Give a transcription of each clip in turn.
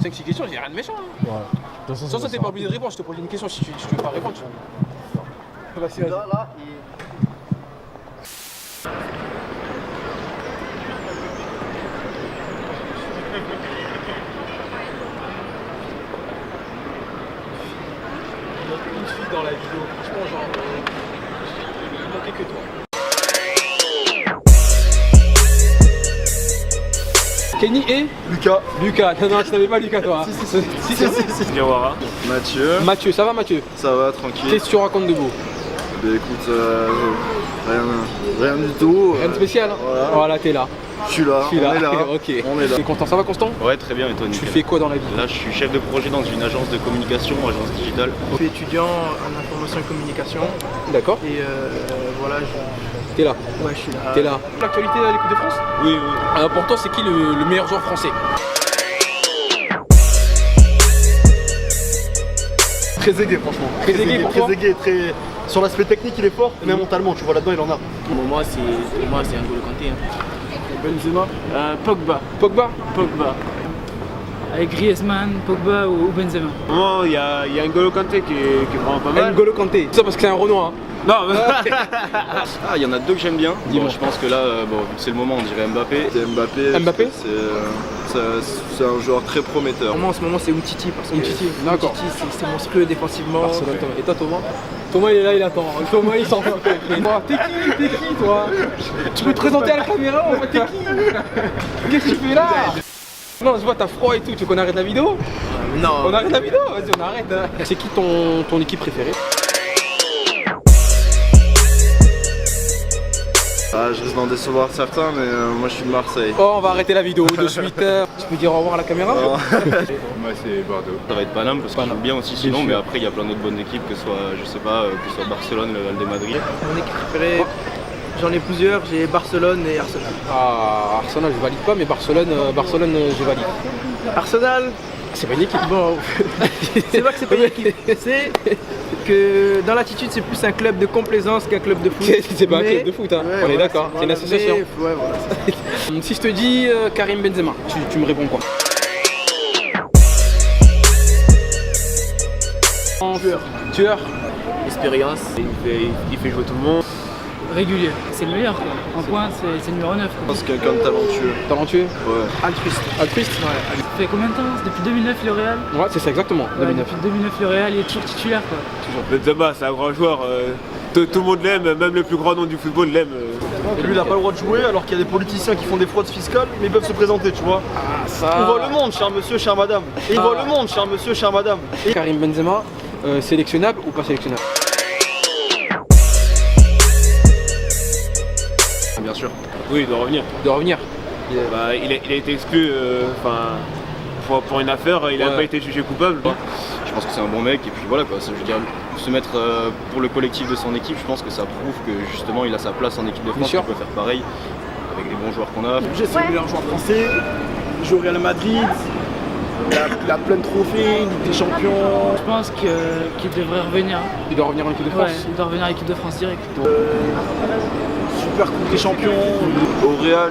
5-6 questions, j'ai rien de méchant. Hein. Ouais. De toute façon, Ça, t'es pas obligé de répondre, je te pose une question si tu veux pas répondre. Vas-y. Là, Une fille dans la vidéo, franchement, genre, il manquait que toi. Kenny et Lucas. Lucas. Non, tu n'avais pas Lucas, toi. Si. Diawara. Mathieu. Mathieu, ça va Mathieu? Ça va, tranquille. Qu'est-ce que tu racontes de beau? Bah écoute, rien du tout. Rien de spécial, hein? Voilà. Voilà, t'es là. Je suis là, Je suis là. on est là. Ok. On est là. T'es content, ça va Constant? Ouais, très bien, et toi, Tu nickel. fais quoi dans la vie? Là, je suis chef de projet dans une agence de communication, agence digitale. Je suis étudiant en information et communication D'accord. et voilà, T'es là. ouais, je suis là. T'es là. L'actualité de l'équipe de France? Oui, oui. Pour toi, c'est qui le meilleur joueur français? Très aigué, franchement. Très aigué, pourquoi? très aigué, très. Sur l'aspect technique, il est fort, et même mentalement, tu vois là-dedans, il en a. Pour moi, c'est N'Golo Kanté. Benzema. Pogba. Pogba. Avec Griezmann, Pogba ou Benzema. Bon, il y a N'Golo Kanté qui est vraiment pas mal. N'Golo Kanté. Ça parce que c'est un Renoir. Hein. Non, mais... Ah, il y en a deux que j'aime bien. Dis-moi. Bon, je pense que là, bon, vu que c'est le moment, on dirait Mbappé. C'est Mbappé. Mbappé C'est un joueur très prometteur. Pour moi, en ce moment, c'est Umtiti parce que Umtiti, d'accord. Umtiti, c'est monstrueux défensivement. Barcelone, Thomas. Et toi, Thomas? Thomas, il est là, il attend. Thomas, il s'en fout. Toi, t'es qui, toi? Tu peux te présenter à la caméra, en fait, t'es qui? Qu'est-ce que tu fais là? Non, je vois, t'as froid et tout. Tu veux qu'on arrête la vidéo? Non. On arrête la vidéo? Vas-y, on arrête. Hein. C'est qui ton équipe préférée? Ah, je risque d'en décevoir certains, mais moi je suis de Marseille. Oh, on va arrêter la vidéo de suite. Tu peux dire au revoir à la caméra? Non. Moi, c'est Bordeaux. Ça va être Paname parce que j'aime bien aussi sinon, sûr. mais après, il y a plein d'autres bonnes équipes, que ce soit, je sais pas, que ce soit Barcelone, le Real de Madrid. Mon équipe préférée, j'en ai plusieurs. J'ai Barcelone et Arsenal. Ah, Arsenal, je valide pas, mais Barcelone, je valide. Arsenal, C'est pas une équipe. bon, c'est pas que c'est pas une équipe. C'est que dans l'attitude, c'est plus un club de complaisance qu'un club de foot. C'est pas un Mais- club de foot, hein. Ouais, On est voilà, d'accord, c'est une voilà, association. mais- ouais, voilà. Si je te dis Karim Benzema, tu me réponds quoi? Tueur. Expérience, il fait jouer tout le monde. Régulier. C'est le meilleur, quoi. En pointe, c'est le numéro 9. Je pense que quelqu'un de talentueux. Talentueux. Ouais. Altruiste. Altruiste. Ça fait combien de temps? Depuis 2009, le Real. Ouais, c'est ça exactement. Ouais, 2009. depuis 2009, le Real, il est toujours titulaire, quoi. Benzema, c'est un grand joueur. Tout le monde l'aime, même le plus grand nom du football l'aime. Et lui, il n'a pas le droit de jouer alors qu'il y a des politiciens qui font des fraudes fiscales, mais ils peuvent se présenter, tu vois. Il voit le monde, cher monsieur, chère madame. Et il voit le monde, cher monsieur, chère madame. Karim Benzema, sélectionnable ou pas sélectionnable? Bien sûr. Oui, il doit revenir. De revenir. Bah, il a été exclu pour une affaire, il n'a Ouais. pas été jugé coupable. Je pense que c'est un bon mec et puis voilà quoi, je veux dire, se mettre pour le collectif de son équipe, je pense que ça prouve que justement il a sa place en équipe de France, sûr. qu'il peut faire pareil avec les bons joueurs qu'on a. C'est le meilleur joueur français, il joue au Real Madrid, il a plein de trophées, Ligue des Champions. Je pense qu'il devrait revenir. Il doit revenir en équipe de France. Ouais, il doit revenir à l'équipe de France direct. Super Coupe des Champions. Au Real,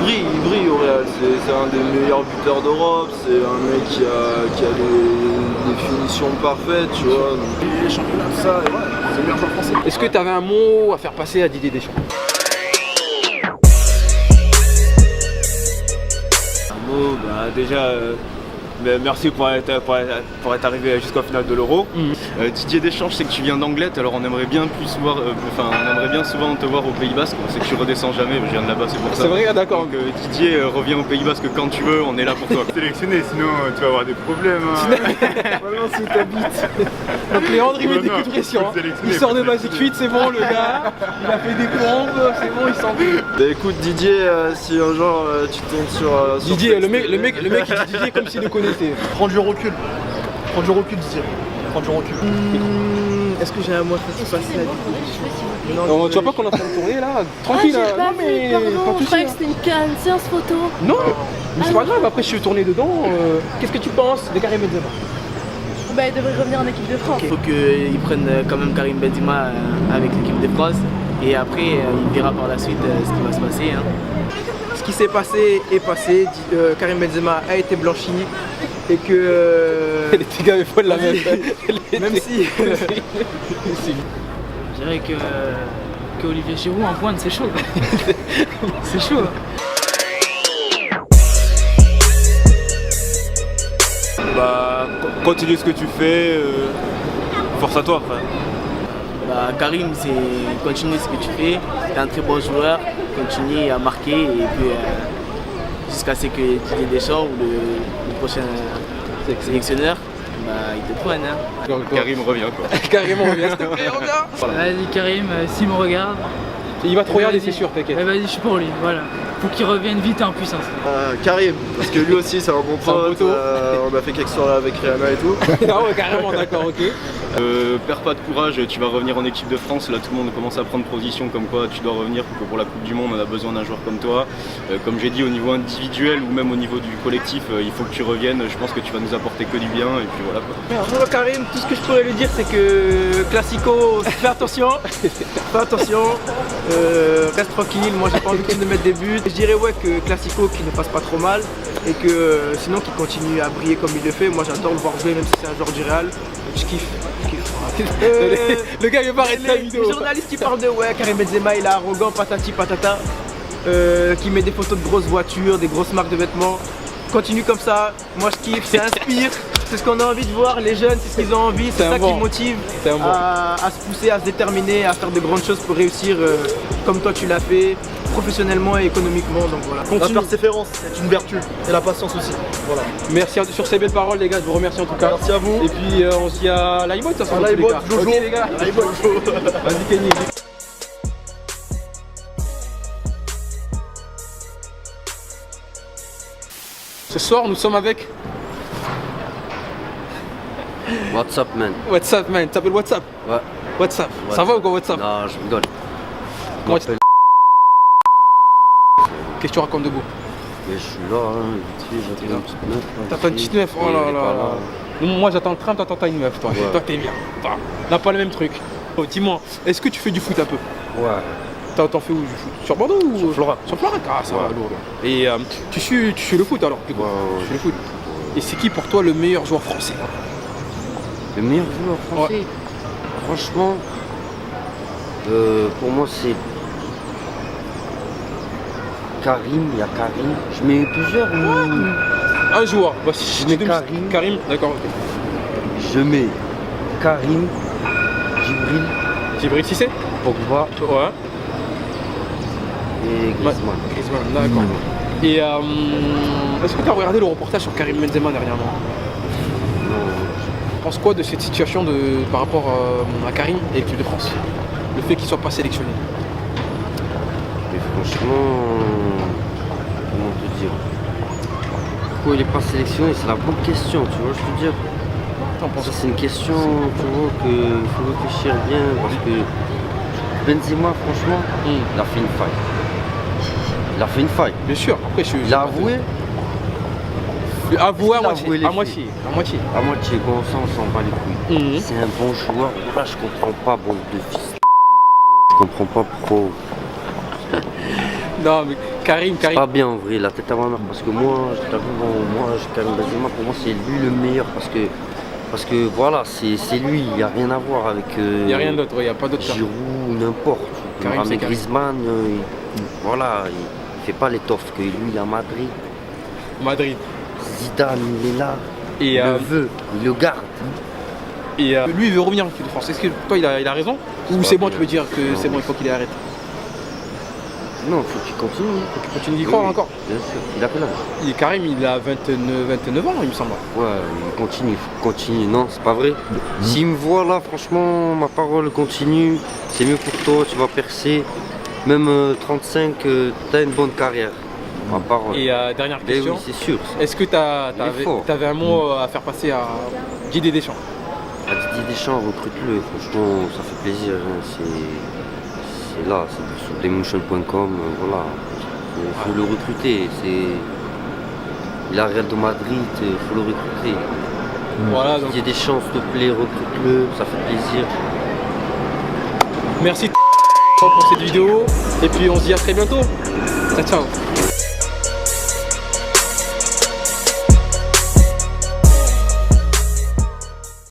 il brille au Real. C'est un des meilleurs buteurs d'Europe. C'est un mec qui a des finitions parfaites, tu vois. Donc, Les championnats, tout ça, et ouais, c'est le meilleur joueur français. Est-ce que tu avais un mot à faire passer à Didier Deschamps? Un mot, bah, déjà, merci pour être arrivé jusqu'au final de l'Euro. Didier Deschamps, je sais que tu viens d'Angleterre, alors on aimerait bien on aimerait bien souvent te voir au Pays Basque. On sait que tu redescends jamais, mais je viens de là-bas, c'est pour ça. C'est vrai, d'accord. Donc Didier, reviens au Pays Basque quand tu veux, on est là pour toi. Sélectionné, sinon tu vas avoir des problèmes. Balance où t'habites. Donc Léandre, il met des coups de pression. Hein. Il sort de Basic Fit, c'est bon le gars. Il a fait des pompes, c'est bon, il s'en va. bah, écoute Didier, si un jour tu tombes sur Didier, le mec, il dit Didier comme s'il le connaissait. Prends du recul. Prends du recul, Didier. Prends du recul. Est-ce que j'ai un mot à faire passer à Non, tu vois pas qu'on est en train de tourner là? Tranquille, J'ai là. pas Non mais vu, pardon, pas de je soucis, croyais que hein. c'était une séance photo. Non, mais c'est pas grave, après je suis tourné dedans. Qu'est-ce que tu penses de Karim Benzema? Bah, il devrait revenir en équipe de France. Il faut qu'il prenne quand même Karim Benzema avec l'équipe de France. Et après, il verra par la suite ce qui va se passer. Hein. Ce qui s'est passé est passé. Karim Benzema a été blanchi. et que Les gars, il faut la même. même si Je dirais que Olivier Giroud en pointe, c'est chaud. C'est chaud. Bah, continue ce que tu fais, force à toi, frère. Bah, Karim, c'est continuer ce que tu fais. Tu es un très bon joueur, continue à marquer et puis jusqu'à ce que Didier Deschamps ou le prochain sélectionneur, bah, il te prenne. Hein. Karim revient quoi. Carrément, reviens, s'il te plaît, reviens. Vas-y Karim, s'il me regarde, Il va te regarder, vas-y. c'est sûr, t'inquiète. Vas-y, je suis pour lui, voilà. Faut qu'il revienne vite en puissance. Karim, parce que lui aussi c'est un bon C'est un pote, poteau. on a fait quelques soirées avec Rihanna et tout. Ah ouais, carrément, d'accord, ok. Perds pas de courage, tu vas revenir en équipe de France. Là, tout le monde commence à prendre position comme quoi tu dois revenir pour la Coupe du Monde. On a besoin d'un joueur comme toi. Comme j'ai dit, au niveau individuel ou même au niveau du collectif, il faut que tu reviennes. Je pense que tu vas nous apporter que du bien. Et puis voilà quoi. Pour Karim, tout ce que je pourrais lui dire, c'est que Classico, fais attention, reste tranquille. Moi, j'ai pas envie de mettre des buts. Je dirais ouais que Classico qui ne passe pas trop mal et que sinon qu'il continue à briller comme il le fait. Moi, j'adore le voir jouer, même si c'est un joueur du Real. Je kiffe. Le gars, il va arrêter la vidéo. Les journalistes qui parlent de ouais, Karim Benzema, il est arrogant, patati patata, qui met des photos de grosses voitures, des grosses marques de vêtements. Continue comme ça, moi je kiffe, ça inspire, c'est ce qu'on a envie de voir, les jeunes, c'est ce qu'ils ont envie, c'est ça qui motive C'est un bon. à se pousser, à se déterminer, à faire de grandes choses pour réussir comme toi tu l'as fait, professionnellement et économiquement, donc voilà. La Continue. persévérance, c'est une vertu. Et la patience aussi. Voilà. Merci sur ces belles paroles, les gars. Je vous remercie en tout cas. Merci à vous. Et puis, on se dit à l'iBot, ça sera À l'iBot, Jojo. Ok, les gars. À l'iBot, Jojo. Vas-y, Kenny. Ce soir, nous sommes avec What's up, man? WhatsApp, man. T'appelles WhatsApp? Ouais. WhatsApp. Ça va ou quoi, WhatsApp? Non, je rigole. Comment tu- Qu'est-ce que tu racontes de beau? Mais je suis là, hein, vite fait, j'attends une petite meuf. là, T'attends une ici. petite meuf? Oh Et là elle est là pas là. Non, moi j'attends le train, toi t'attends une meuf, toi. Ouais. Toi t'es bien. Toi, on n'a pas le même truc. Oh, dis-moi, est-ce que tu fais du foot un peu? Ouais. T'en fais où du foot? Sur Bordeaux ou Sur Florac. Sur Florac? Ah, ça va, Ouais. lourd. Et tu suis le foot alors? Du coup. Ouais, Tu suis le foot. Et c'est qui pour toi le meilleur joueur français? Le meilleur joueur français, franchement, pour moi c'est Karim, il y a Karim. Je mets plusieurs ou Un joueur. Voici. Je mets Karim. Karim, d'accord, ok. je mets Karim, Djibril, Djibril Cissé? Pogba Ouais. et Griezmann. Griezmann, d'accord. Et est-ce que tu as regardé le reportage sur Karim Benzema dernièrement? Non, Tu penses quoi de cette situation par rapport à Karim et l'équipe de France? Le fait qu'il soit pas sélectionné? mais franchement, comment te dire? Pourquoi il n'est pas sélectionné? C'est la bonne question, tu vois, je veux dire. T'en penses Ça c'est une question, tu vois, qu'il faut réfléchir bien parce que Benzema, franchement, il a fait une faille. Il a fait une faille. Bien sûr, après Il a avoué Avoué à Il a moitié. avoué les À faits. moitié. À moitié. à moitié, bon ça on s'en bat les couilles. Mhm. C'est un bon joueur, là je comprends pas, bande de fils. Je comprends pas pourquoi. Non mais Karim. Pas bien en vrai, la tête à ma mère, parce que moi, je t'avoue, Karim Benzema, pour moi c'est lui le meilleur parce que voilà, c'est lui, il n'y a rien à voir avec Il n'y a rien d'autre, il n'y a pas d'autre. Giroud ou n'importe. Karim, c'est Mais Karim. Griezmann, voilà, il fait pas l'étoffe que lui il est à Madrid. Madrid. Zidane, il est là, Et, il le veut, il le garde. lui il veut revenir en équipe de France. Est-ce que toi il a raison? Ou c'est bon, tu veux dire que Non. c'est bon, il faut qu'il arrête? Non, il faut qu'il continue. Tu continues d'y croire Oui, encore? Bien sûr, il a quel âge? Karim il a 29 ans il me semble. Ouais, il continue, il faut continuer. Non, c'est pas vrai. S'il me voit là, franchement, ma parole continue. C'est mieux pour toi, tu vas percer. Même 35, t'as une bonne carrière. Ma parole. Et dernière Eh question. oui, c'est sûr. Est-ce que Il est fort. t'avais un mot à faire passer à Didier Deschamps? À Didier Deschamps, recrute-le. Franchement, ça fait plaisir. Hein. C'est là, c'est sur dailymotion.com. Voilà. Il faut le recruter. Il a Real de Madrid, il faut le recruter. Voilà, donc Didier Deschamps, s'il te plaît, recrute-le. Ça fait plaisir. merci pour cette vidéo et puis on se dit à très bientôt. Ciao ciao.